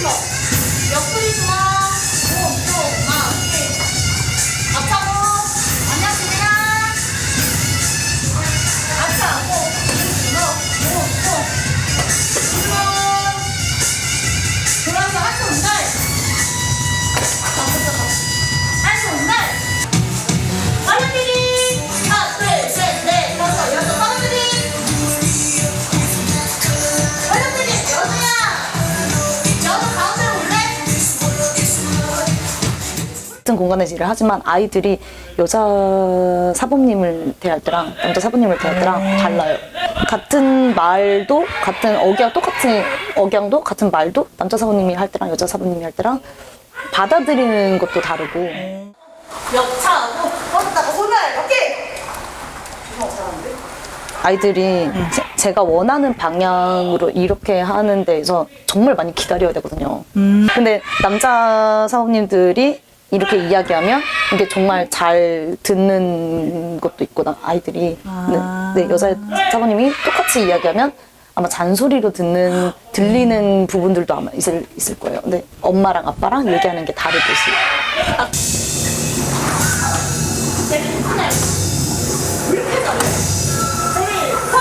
옆구리 좋아. 몸 좋아. 앞차고. 안녕하세요. 앞차고. 몸 좋아. 돌아서 한손 날. 한손 날. 빨간띠리. 하나, 둘, 셋, 넷, 다섯, 여섯. 빨간띠리. 빨간띠리. 여섯이야. 여섯 가운데로 올래? 같은 공간에서 일을 하지만 아이들이 여자 사범님을 대할 때랑 남자 사범님을 대할 때랑 달라요. 같은 말도 같은 똑같은 억양도 같은 말도 남자 사범님이 할 때랑 여자 사범님이 할 때랑 받아들이는 것도 다르고. 역차하고 뻗었다가 손을 이렇게. 주먹 잘하는데? 아이들이 제가 원하는 방향으로 이렇게 하는 데에서 정말 많이 기다려야 되거든요. 근데 남자 사범님들이 이렇게 이야기하면 이게 정말 잘 듣는 것도 있고, 아이들이. 네, 여자 사범님이 똑같이 이야기하면 아마 잔소리로 들리는 부분들도 아마 있을 거예요. 근데 엄마랑 아빠랑 얘기하는 게 다르듯이. 이렇게 잘해. 세일, 호!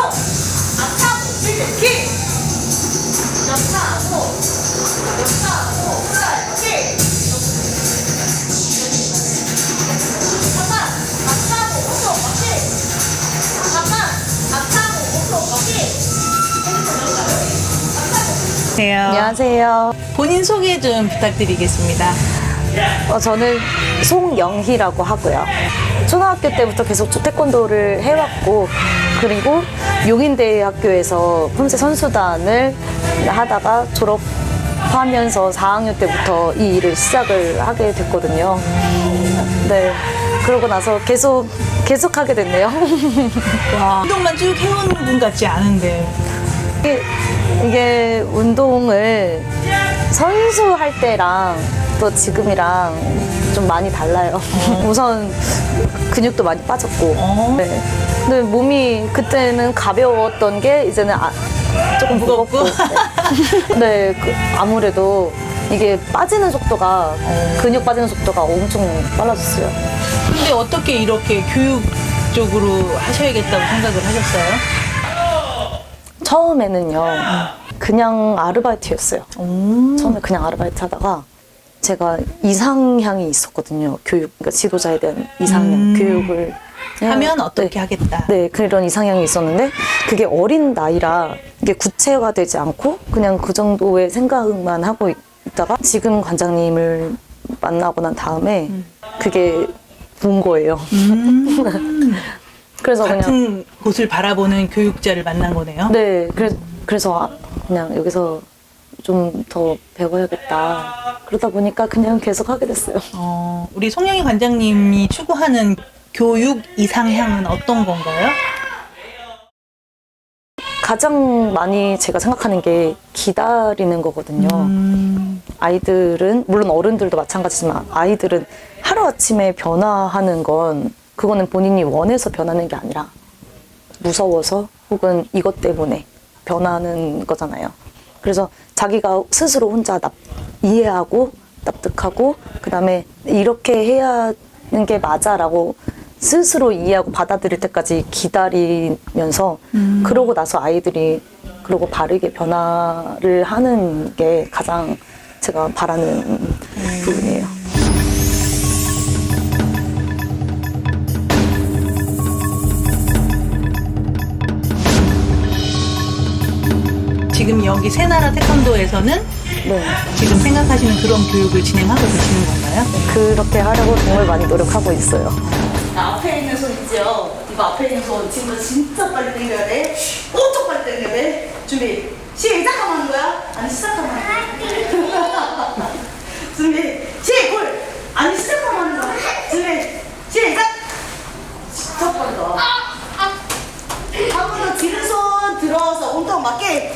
앞차고, 밀기! 역차하고, 이렇게! 잠깐! 앞차고, 오른쪽 바퀴! 잠깐! 앞차고, 오른쪽 바퀴! 안녕하세요. 본인 소개 좀 부탁드리겠습니다. 저는 송영희라고 하고요. 초등학교 때부터 계속 태권도를 해왔고, 그리고 용인대학교에서 품새 선수단을 하다가 졸업하면서 4학년 때부터 이 일을 시작을 하게 됐거든요. 네. 그러고 나서 계속 하게 됐네요. 와, 운동만 쭉 해온 분 같지 않은데. 이게 운동을 선수할 때랑 또 지금이랑 좀 많이 달라요. 우선 근육도 많이 빠졌고. 네. 근데 몸이 그때는 가벼웠던 게 이제는 조금 무겁고. 네, 아무래도 이게 빠지는 속도가, 근육 빠지는 속도가 엄청 빨라졌어요. 근데 어떻게 이렇게 교육 쪽으로 하셔야겠다고 생각을 하셨어요? 처음에는요, 그냥 아르바이트였어요. 처음에 그냥 아르바이트 하다가 제가 이상향이 있었거든요. 그러니까 지도자에 대한 이상향, 교육을 하면 어떻게 하겠다. 네, 그런 이상향이 있었는데 그게 어린 나이라 이게 구체화되지 않고 그냥 그 정도의 생각만 하고 있다가 지금 관장님을 만나고 난 다음에 그게 본 거예요. 그래서 같은 곳을 바라보는 교육자를 만난 거네요. 네, 그래서 그냥 여기서 좀 더 배워야겠다. 그러다 보니까 그냥 계속 하게 됐어요. 우리 송영희 관장님이 추구하는 교육 이상향은 어떤 건가요? 가장 많이 제가 생각하는 게 기다리는 거거든요. 아이들은, 물론 어른들도 마찬가지지만 아이들은 하루아침에 변화하는 건 그거는 본인이 원해서 변하는 게 아니라 무서워서 혹은 이것 때문에 변하는 거잖아요. 그래서 자기가 스스로 혼자 이해하고 납득하고 그다음에 이렇게 해야 하는 게 맞아라고 스스로 이해하고 받아들일 때까지 기다리면서 그러고 나서 아이들이 그러고 바르게 변화를 하는 게 가장 제가 바라는 부분이에요. 지금 여기 새나라 태권도에서는 네, 지금 생각하시는 그런 교육을 진행하고 계시는 건가요? 그렇게 하려고 정말 많이 노력하고 있어요. 앞에 있는 손 있죠? 이거 앞에 있는 손 지금 진짜 빨리 당겨야 돼. 엄청 빨리 당겨야 돼. 준비. 시작하면 하는 거야? 아니 시작하면 하는 거야? 준비. 시골. 아니 시작하면 하는 거야? 준비. 시작. 진짜 빠르다. 한 번 더 뒤로 손 들어서 엉덩이 맞게.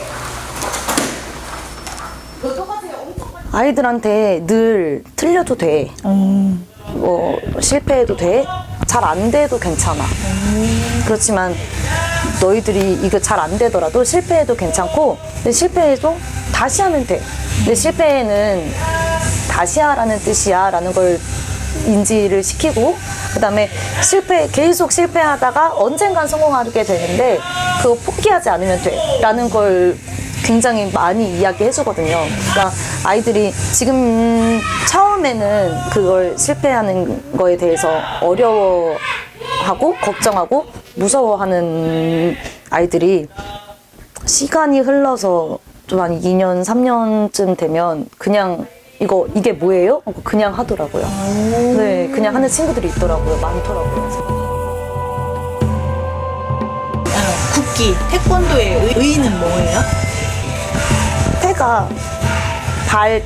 너 똑같아요. 엄청 빨리. 아이들한테 늘 틀려도 돼. 뭐 실패해도 돼. 잘 안 돼도 괜찮아. 그렇지만 너희들이 이거 잘 안 되더라도 실패해도 괜찮고, 근데 실패해도 다시 하면 돼. 근데 실패는 다시 하라는 뜻이야 라는 걸 인지를 시키고, 그 다음에 계속 실패하다가 언젠간 성공하게 되는데 그거 포기하지 않으면 돼 라는 걸 굉장히 많이 이야기해 주거든요. 그러니까 아이들이 지금 처음에는 그걸 실패하는 거에 대해서 어려워하고 걱정하고 무서워하는 아이들이 시간이 흘러서 좀 한 2년, 3년쯤 되면 그냥 이게 뭐예요? 그냥 하더라고요. 네, 그냥 하는 친구들이 있더라고요. 많더라고요. 국기, 태권도의 의의는 뭐예요? 태가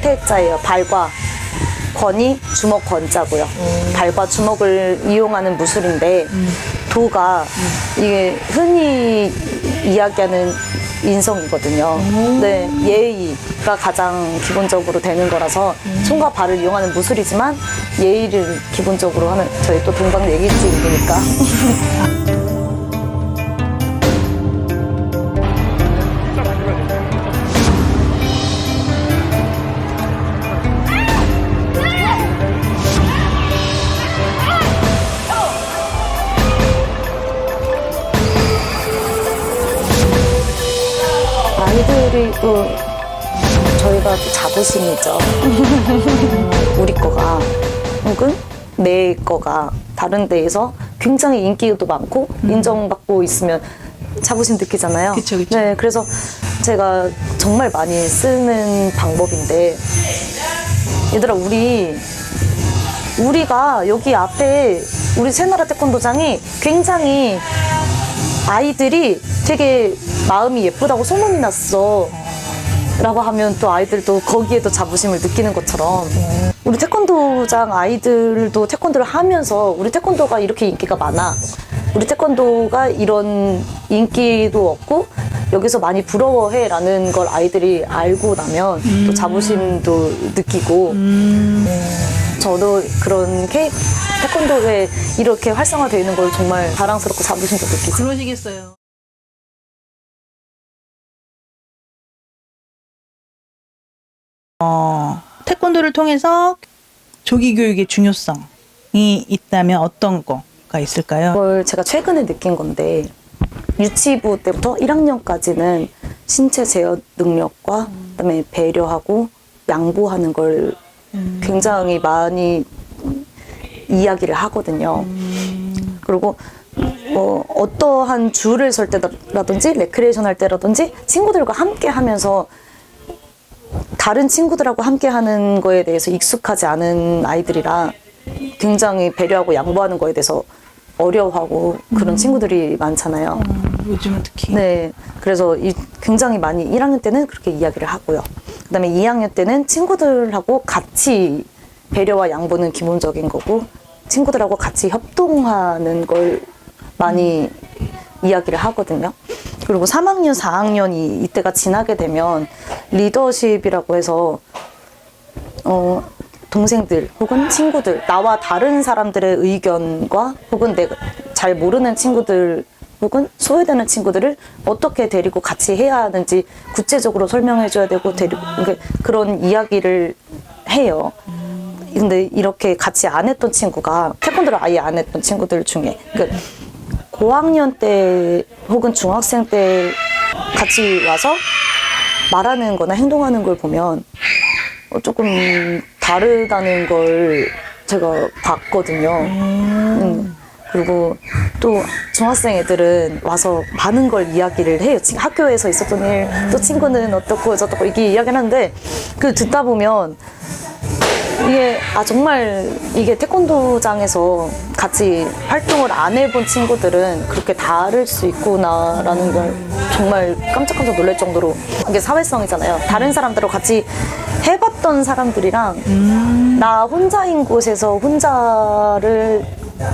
태자예요. 발과 권이 주먹 권자고요. 발과 주먹을 이용하는 무술인데 도가 이게 흔히 이야기하는 인성이거든요. 네, 예의가 가장 기본적으로 되는 거라서 손과 발을 이용하는 무술이지만 예의를 기본적으로 하는, 저희 또 동방 예기팀이니까. 아이들이 또 저희가 또 자부심이죠. 우리 거가 혹은 내 거가 다른 데에서 굉장히 인기도 많고 인정받고 있으면 자부심 느끼잖아요. 그쵸, 그쵸. 네, 그래서 제가 정말 많이 쓰는 방법인데, 얘들아, 우리가 여기 앞에 우리 새나라 태권도장이 굉장히 아이들이 되게 마음이 예쁘다고 소문이 났어 라고 하면 또 아이들도 거기에도 자부심을 느끼는 것처럼 우리 태권도장 아이들도 태권도를 하면서 우리 태권도가 이렇게 인기가 많아, 우리 태권도가 이런 인기도 없고 여기서 많이 부러워해 라는 걸 아이들이 알고 나면 또 자부심도 느끼고, 저도 그런 태권도에 이렇게 활성화되어 있는 걸 정말 자랑스럽고 자부심도 느끼죠. 그러시겠어요. 태권도를 통해서 조기 교육의 중요성이 있다면 어떤 거가 있을까요? 그걸 제가 최근에 느낀 건데, 유치부 때부터 1학년까지는 신체 제어 능력과 그다음에 배려하고 양보하는 걸 굉장히 많이 이야기를 하거든요. 그리고 어떠한 줄을 설 때라든지 레크레이션 할 때라든지 친구들과 함께 하면서 다른 친구들하고 함께 하는 거에 대해서 익숙하지 않은 아이들이라 굉장히 배려하고 양보하는 거에 대해서 어려워하고 그런 친구들이 많잖아요. 요즘은 특히. 네. 그래서 굉장히 많이 1학년 때는 그렇게 이야기를 하고요. 그다음에 2학년 때는 친구들하고 같이 배려와 양보는 기본적인 거고 친구들하고 같이 협동하는 걸 많이 이야기를 하거든요. 그리고 3학년, 4학년이 이때가 지나게 되면 리더십이라고 해서 동생들 혹은 친구들, 나와 다른 사람들의 의견과 혹은 내가 잘 모르는 친구들 혹은 소외되는 친구들을 어떻게 데리고 같이 해야 하는지 구체적으로 설명해 줘야 되고 그런 이야기를 해요. 근데 이렇게 같이 안 했던 친구가, 태권도를 아예 안 했던 친구들 중에 그러니까 고학년 때 혹은 중학생 때 같이 와서 말하는 거나 행동하는 걸 보면 조금 다르다는 걸 제가 봤거든요. 그리고 또 중학생 애들은 와서 많은 걸 이야기를 해요. 학교에서 있었던 일, 또 친구는 어떻고 저떻고 이게 이야기를 하는데 그 듣다 보면 정말 이게 태권도장에서 같이 활동을 안 해본 친구들은 그렇게 다를 수 있구나라는 걸 정말 깜짝깜짝 놀랄 정도로, 이게 사회성이잖아요. 다른 사람들하고 같이 해봤던 사람들이랑 나 혼자인 곳에서 혼자를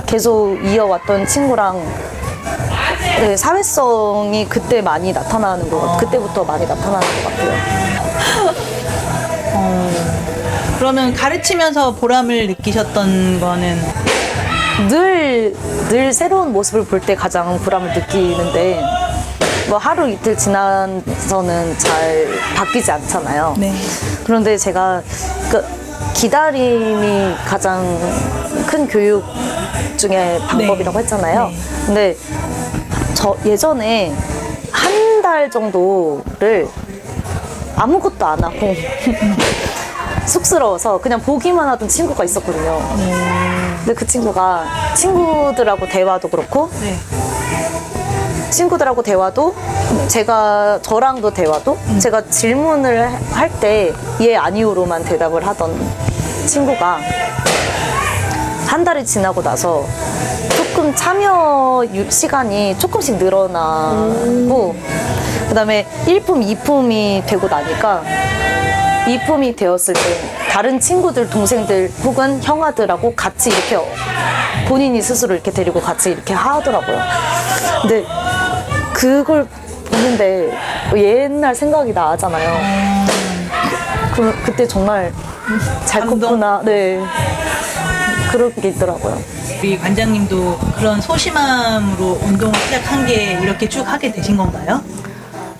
계속 이어왔던 친구랑 사회성이 그때 많이 나타나는 것 같아요. 그때부터 많이 나타나는 것 같아요. 그러면 가르치면서 보람을 느끼셨던 거는? 늘 새로운 모습을 볼 때 가장 보람을 느끼는데, 뭐 하루 이틀 지나서는 잘 바뀌지 않잖아요. 네. 그런데 제가 그 기다림이 가장 큰 교육 중에 방법이라고 했잖아요. 네. 근데 저 예전에 한 달 정도를 아무것도 안 하고 쑥스러워서 그냥 보기만 하던 친구가 있었거든요. 근데 그 친구가 친구들하고 대화도 그렇고 네. 친구들하고 대화도 저랑도 대화도 제가 질문을 할 때 예 아니오로만 대답을 하던 친구가 한 달이 지나고 나서 조금 참여 시간이 조금씩 늘어나고 그다음에 1품, 2품이 되고 나니까 2품이 되었을 때 다른 친구들, 동생들 혹은 형아들하고 같이 이렇게 본인이 스스로 이렇게 데리고 같이 이렇게 하더라고요. 근데 그걸 보는데 옛날 생각이 나잖아요. 그때 정말 잘 감동? 컸구나. 네. 그런 게 있더라고요. 우리 관장님도 그런 소심함으로 운동을 시작한 게 이렇게 쭉 하게 되신 건가요?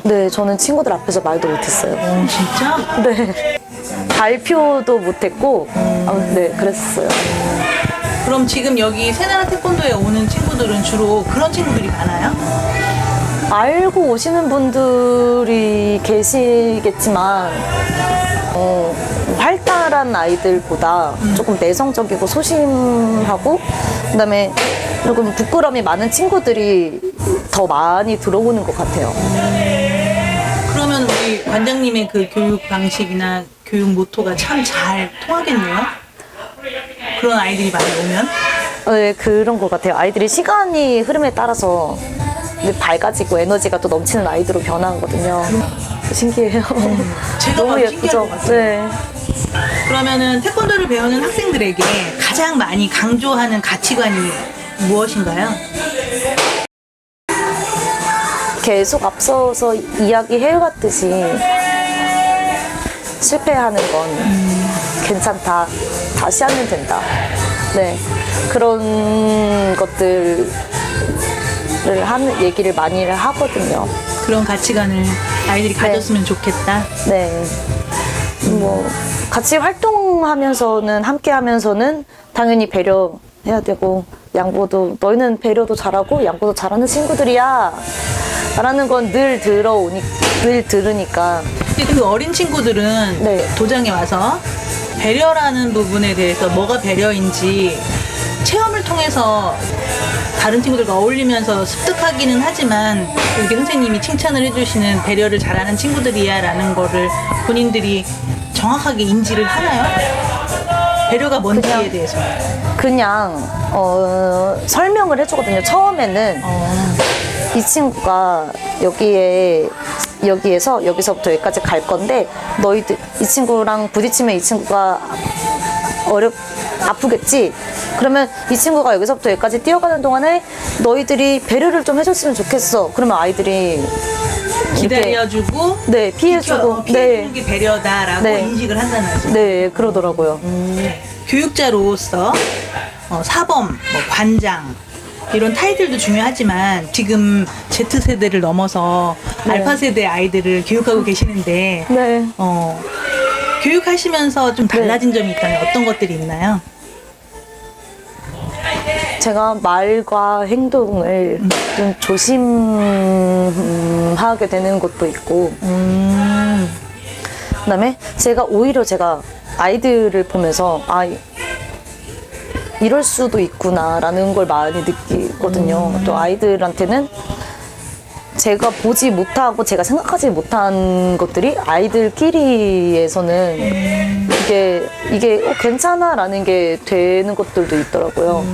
네, 저는 친구들 앞에서 말도 못했어요. 진짜? 네. 발표도 못했고, 네, 그랬어요. 그럼 지금 여기 새나라 태권도에 오는 친구들은 주로 그런 친구들이 많아요? 알고 오시는 분들이 계시겠지만, 활달한 아이들보다 조금 내성적이고 소심하고, 그다음에 조금 부끄러움이 많은 친구들이 더 많이 들어오는 것 같아요. 그러면 우리 관장님의 그 교육 방식이나 교육 모토가 참 잘 통하겠네요? 그런 아이들이 많이 오면? 네, 그런 것 같아요. 아이들이 시간이 흐름에 따라서 밝아지고 에너지가 또 넘치는 아이들로 변하거든요. 신기해요. 제가 너무 봐도 예쁘죠? 신기할 것 같아요. 네. 그러면은 태권도를 배우는 학생들에게 가장 많이 강조하는 가치관이 무엇인가요? 계속 앞서서 이야기해왔듯이 실패하는 건 괜찮다. 다시 하면 된다. 네. 그런 것들을 하는 얘기를 많이 하거든요. 그런 가치관을 아이들이 가졌으면 좋겠다. 네. 뭐 같이 활동하면서는 함께 하면서는 당연히 배려해야 되고 양보도 너희는 배려도 잘하고 양보도 잘하는 친구들이야 라는 건 늘 들으니까 근데 그 어린 친구들은 네. 도장에 와서 배려라는 부분에 대해서 뭐가 배려인지 체험을 통해서 다른 친구들과 어울리면서 습득하기는 하지만 이렇게 선생님이 칭찬을 해주시는 배려를 잘하는 친구들이야 라는 거를 본인들이 정확하게 인지를 하나요? 배려가 뭔지에 그냥- 대해서. 그냥 설명을 해주거든요. 처음에는 이 친구가 여기에서 여기서부터 여기까지 갈 건데 너희들 이 친구랑 부딪히면 이 친구가 아프겠지. 그러면 이 친구가 여기서부터 여기까지 뛰어가는 동안에 너희들이 배려를 좀 해줬으면 좋겠어. 그러면 아이들이 이렇게 기다려주고 네 피해주고 피해주는 게 배려다라고 네. 인식을 한다는 거죠. 네 그러더라고요. 교육자로서 사범, 뭐 관장 이런 타이틀도 중요하지만 지금 Z세대를 넘어서 네. 알파세대 아이들을 교육하고 계시는데 네. 교육하시면서 좀 달라진 점이 있다면 어떤 것들이 있나요? 제가 말과 행동을 좀 조심하게 되는 것도 있고, 그다음에 오히려 제가 아이들을 보면서 이럴 수도 있구나라는 걸 많이 느끼거든요. 또 아이들한테는 제가 보지 못하고 제가 생각하지 못한 것들이 아이들끼리에서는 이게 괜찮아라는 게 되는 것들도 있더라고요.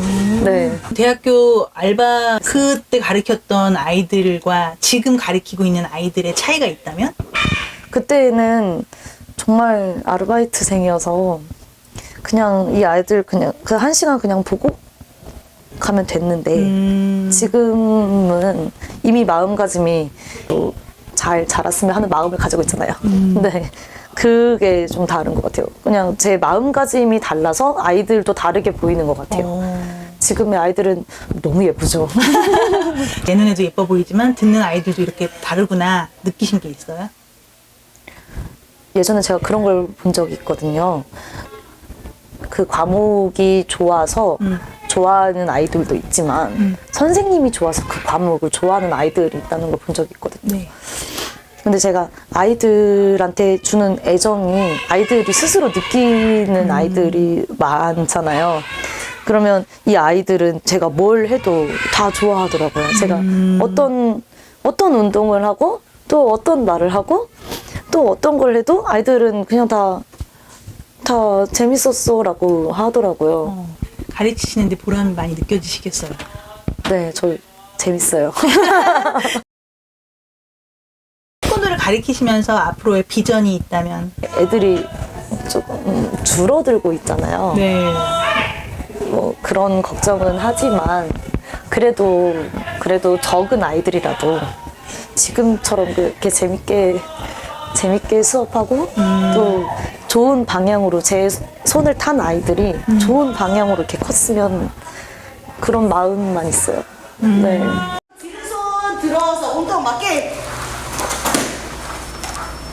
네. 대학교 알바 그때 가르쳤던 아이들과 지금 가르치고 있는 아이들의 차이가 있다면? 그때는 정말 아르바이트생이어서 그냥 이 아이들 그냥 그 1시간 그냥 보고 가면 됐는데 지금은 이미 마음가짐이 또 잘 자랐으면 하는 마음을 가지고 있잖아요. 네. 그게 좀 다른 것 같아요. 그냥 제 마음가짐이 달라서 아이들도 다르게 보이는 것 같아요. 지금의 아이들은 너무 예쁘죠. 내 눈에도 예뻐 보이지만 듣는 아이들도 이렇게 다르구나 느끼신 게 있어요? 예전에 제가 그런 걸 본 적이 있거든요. 그 과목이 좋아서 좋아하는 아이들도 있지만 선생님이 좋아서 그 과목을 좋아하는 아이들이 있다는 걸 본 적이 있거든요. 네. 근데 제가 아이들한테 주는 애정이 아이들이 스스로 느끼는 아이들이 많잖아요. 그러면 이 아이들은 제가 뭘 해도 다 좋아하더라고요. 제가 어떤 운동을 하고 또 어떤 말을 하고 또 어떤 걸 해도 아이들은 그냥 다 재밌었어 라고 하더라고요. 가르치시는데 보람이 많이 느껴지시겠어요? 네, 저 재밌어요. 태권도를 가르치시면서 앞으로의 비전이 있다면? 애들이 조금 줄어들고 있잖아요. 네. 뭐 그런 걱정은 하지만 그래도 적은 아이들이라도 지금처럼 그렇게 재밌게 수업하고 또 좋은 방향으로 제 손을 탄 아이들이 좋은 방향으로 이렇게 컸으면 그런 마음만 있어요. 네. 뒤로 손 들어서 엉덩이 맞게.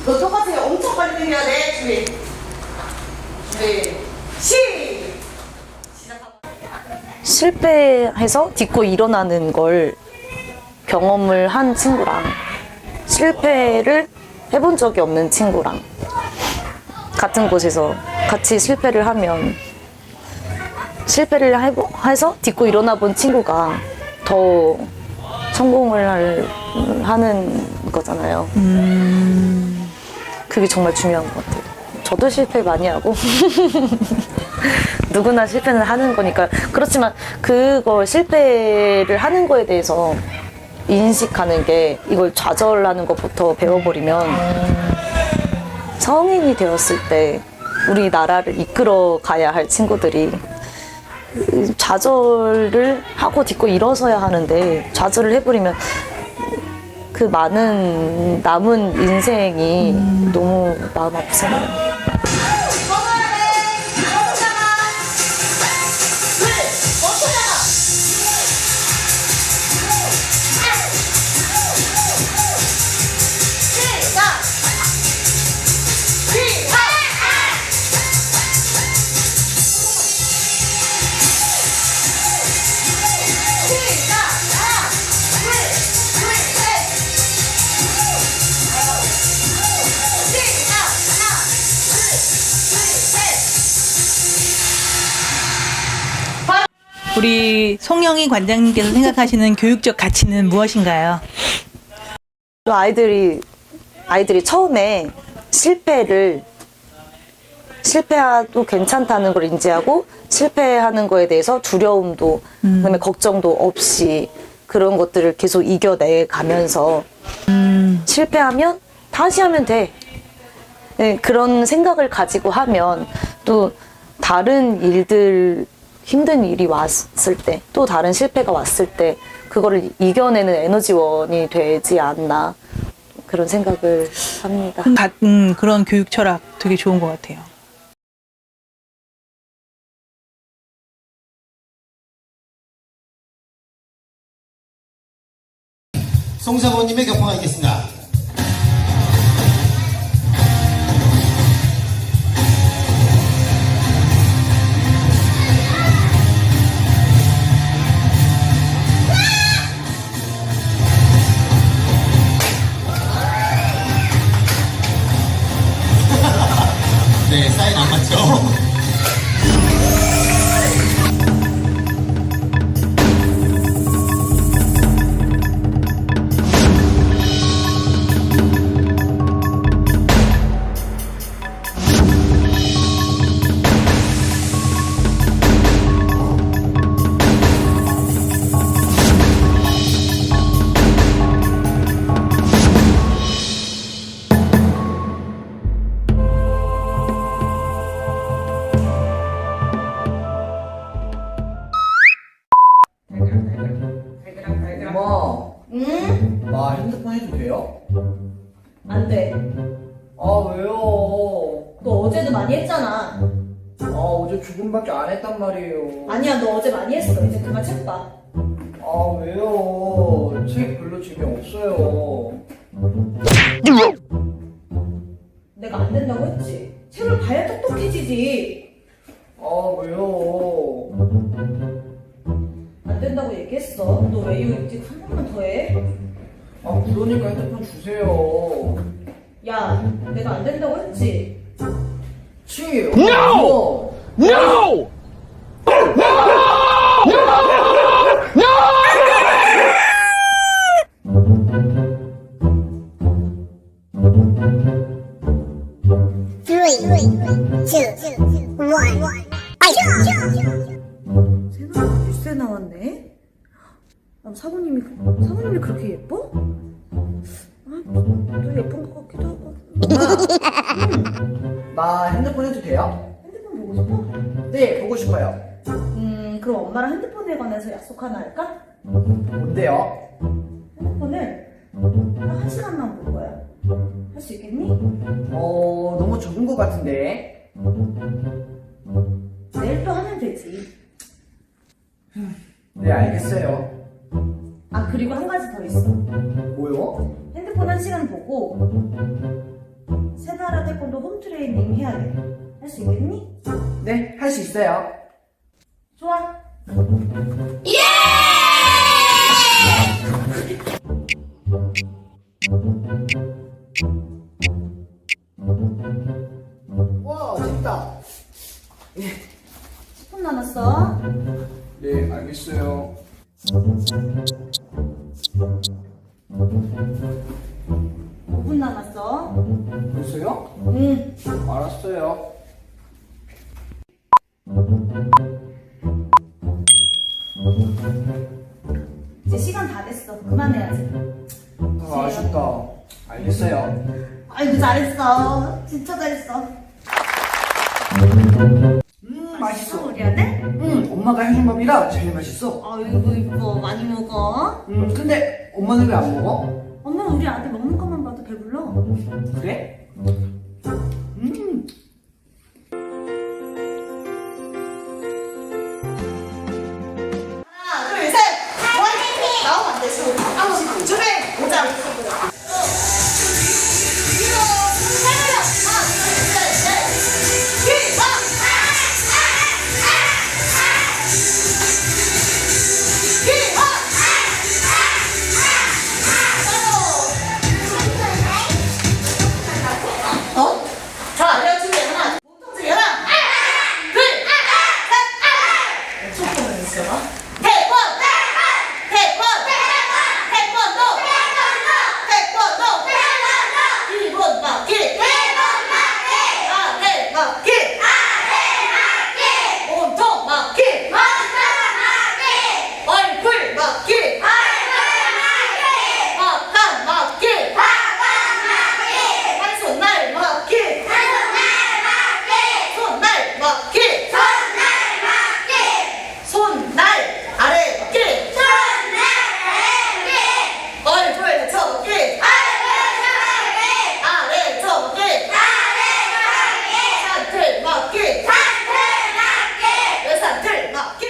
너 똑같아요. 엄청 빨리 당겨야 돼. 준비. 실패해서 딛고 일어나는 걸 경험을 한 친구랑 실패를 해본 적이 없는 친구랑 같은 곳에서 같이 실패를 하면 실패를 해서 딛고 일어나 본 친구가 더 성공을 하는 거잖아요. 그게 정말 중요한 것 같아요. 저도 실패 많이 하고 누구나 실패는 하는 거니까. 그렇지만 그걸 실패를 하는 거에 대해서 인식하는 게, 이걸 좌절하는 것부터 배워버리면 성인이 되었을 때 우리나라를 이끌어 가야 할 친구들이 좌절을 하고 딛고 일어서야 하는데 좌절을 해버리면 그 많은 남은 인생이 너무 마음 아프잖아요. 우리 송영희 관장님께서 생각하시는 교육적 가치는 무엇인가요? 또 아이들이 처음에 실패해도 괜찮다는 걸 인지하고 실패하는 거에 대해서 두려움도 그다음에 걱정도 없이 그런 것들을 계속 이겨내 가면서 실패하면 다시 하면 돼. 네, 그런 생각을 가지고 하면 또 다른 일들, 힘든 일이 왔을 때, 또 다른 실패가 왔을 때 그거를 이겨내는 에너지원이 되지 않나, 그런 생각을 합니다. 그런 교육 철학 되게 좋은 것 같아요. 송 사모님의 격파가 있겠습니다. 네, 사인 안 맞죠? 나 핸드폰 해도 돼요? 안 돼. 아 왜요? 너 어제도 많이 했잖아. 아 어제 조금밖에 안 했단 말이에요. 아니야, 너 어제 많이 했어. 이제 그만 책 봐. 왜요? 책 별로 재미없어요. 내가 안 된다고 했지. 책을 봐야 똑똑해지지. 왜요? 안 된다고 얘기했어. 너 왜 일찍 한 번만 더 해? 그러니까 핸드폰 주세요. 야, 내가 안 된다고 했지. 치! No! No! Three, two, one. 세나가 뉴스에 나왔네? 사모님이 그렇게 예뻐? 또 예쁜 것 같기도 하고. 나 핸드폰 해도 돼요? 핸드폰 보고 싶어? 네, 보고 싶어요. 그럼 엄마랑 핸드폰에 관해서 약속 하나 할까? 뭔데요? 핸드폰을 딱 1시간만 볼 거야. 할 수 있겠니? 너무 적은 것 같은데. 내일 또 하면 되지. 네, 알겠어요. 그리고 한 가지 더 있어. 뭐요? 핸드폰 1시간 보고 새나라 태권도 홈트레이닝 해야 돼. 할 수 있겠니? 네, 할 수 있어요. 좋아. 와, 재밌다. 10분 남았어. 네, 알겠어요. 5분 남았어. 벌써요? 응. 알았어요. 이제 시간 다 됐어. 그만해야지. 아쉽다. 알겠어요. 아이고 잘했어. 진짜 잘했어. 맛있어. 우리 아들? 엄마가 해준 밥이라 제일 맛있어. 아이고 이뻐. 많이 먹어. 근데 엄마는 왜 안 먹어? 엄마는 우리 아들 먹는 것만 봐도 배불러. 그래? 하나, 둘, 셋. 나오면 안 돼. 준비. 보자. 자, 내가 준비 하나. 몸통질 하나. 둘, 셋. 조금만 있어봐. 태권도. 일본 막기. 아래 막기. 몸통 막기. 얼굴 막기. 바깥 막기. 한손날 막기. 손날 막기. 손날 아래 막기. 얼굴 쳐먹기. 아래 쳐먹기. 산틀 막기. 외산틀 막기.